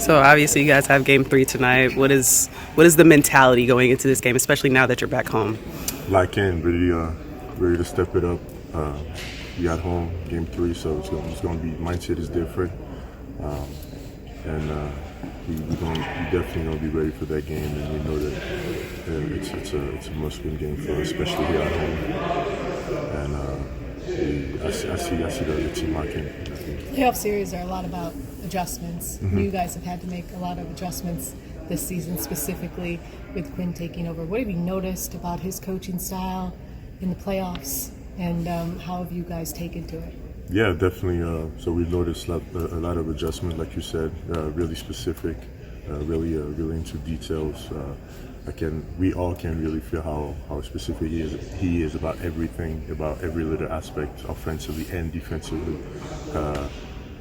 So obviously you guys have game 3 tonight. What is the mentality going into this game, especially now that you're back home? Lock in, ready to step it up. We at home, game 3, so it's going to be, mindset is different. And we definitely going to be ready for that game, and we know that it's a must-win game for us, especially here at home. And I see the other team locking. Playoff series are a lot about adjustments. Mm-hmm. You guys have had to make a lot of adjustments this season, specifically with Clint taking over. What have you noticed about his coaching style in the playoffs, and how have you guys taken to it? Yeah, definitely. So we've noticed a lot of adjustments, like you said, really specific, really into details. We all can really feel how specific he is about everything, about every little aspect, offensively and defensively.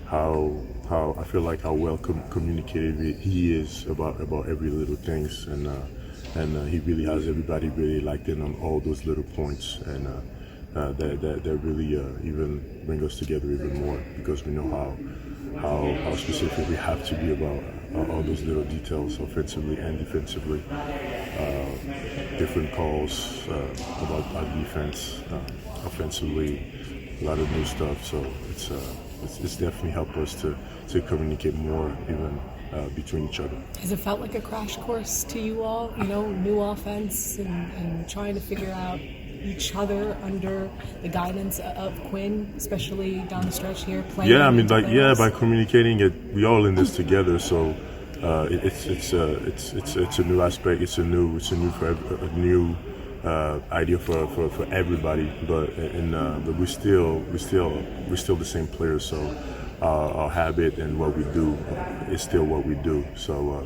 How I feel like how well communicated he is about every little things, and he really has everybody really locked in on all those little points, and that really even bring us together even more, because we know how specific we have to be about all those little details, offensively and defensively. Different calls about our defense, offensively, a lot of new stuff. So it's definitely helped us to communicate more even between each other. Has it felt like a crash course to you all? You know, new offense and trying to figure out each other under the guidance of Quinn, especially down the stretch here. Yeah, I mean, by communicating it, we all in this together. So it's a new aspect. It's a new idea for everybody. But we're still the same players. So our habit and what we do is still what we do. So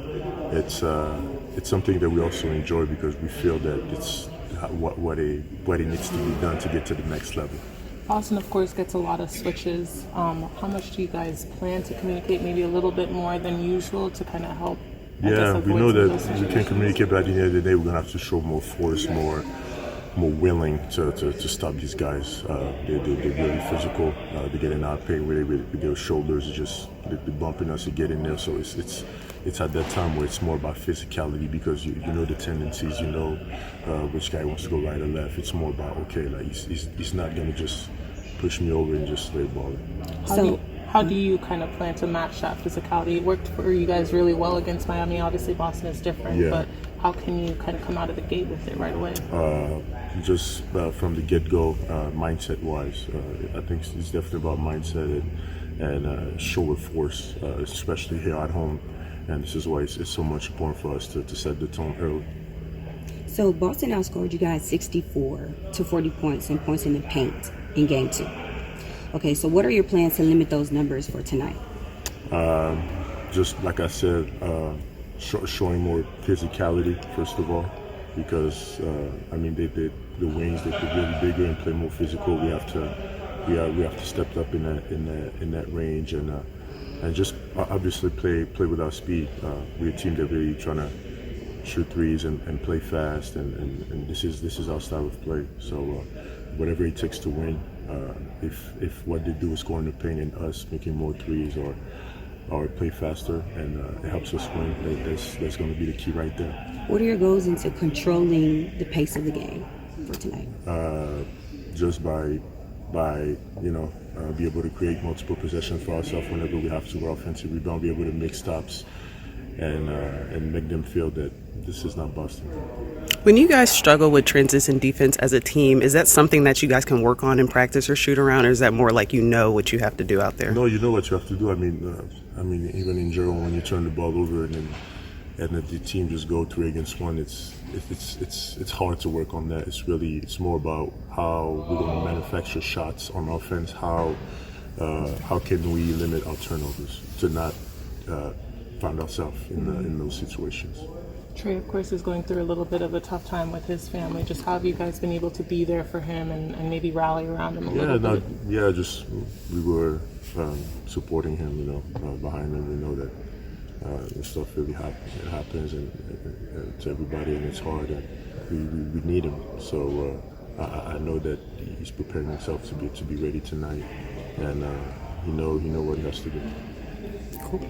it's something that we also enjoy, because we feel that it's what it needs to be done to get to the next level. Boston, of course, gets a lot of switches. How much do you guys plan to communicate, maybe a little bit more than usual, to kind of help? Yeah, we know that we can communicate, but at the end of the day, we're going to have to show more force, more willing to stop these guys. They're really physical. They're getting out pain with their shoulders, they're bumping us to get in there. So it's at that time where it's more about physicality, because you know the tendencies, you know which guy wants to go right or left. It's more about, okay, like he's not going to just push me over and just straight ball it. How do you kind of plan to match that physicality? It worked for you guys really well against Miami. Obviously, Boston is different, but how can you kind of come out of the gate with it right away? Just from the get-go, mindset-wise, I think it's definitely about mindset and show with force, especially here at home. And this is why it's so much important for us to set the tone early. So Boston outscored you guys 64 to 40 points in the paint in game 2. Okay, so what are your plans to limit those numbers for tonight? Just like I said, showing more physicality, first of all, because I mean the wings, they're really bigger and play more physical. We have to step up in that range, and just obviously play with our speed. We're a team that really trying to shoot threes and play fast, and this is our style of play. So whatever it takes to win, if what they do is scoring the paint and us making more threes or play faster, and it helps us win, that's going to be the key right there. What are your goals into controlling the pace of the game for tonight? Just by be able to create multiple possessions for ourselves whenever we have to. Our offensive rebound, be able to make stops and make them feel that this is not Boston. When you guys struggle with transition defense as a team, is that something that you guys can work on in practice or shoot around, or is that more like you know what you have to do out there? No, you know what you have to do. I mean, even in general, when you turn the ball over and the team just go 3 against 1, it's hard to work on that. It's more about how we're going to manufacture shots on offense. How can we limit our turnovers to not find ourselves in those situations. Trey, of course, is going through a little bit of a tough time with his family. Just how have you guys been able to be there for him and maybe rally around him a little bit? Yeah, just we were supporting him, behind him. We know that this stuff really happens and to everybody, and it's hard, and we need him. So I know that he's preparing himself to be ready tonight, and he know what he has to do. Cool.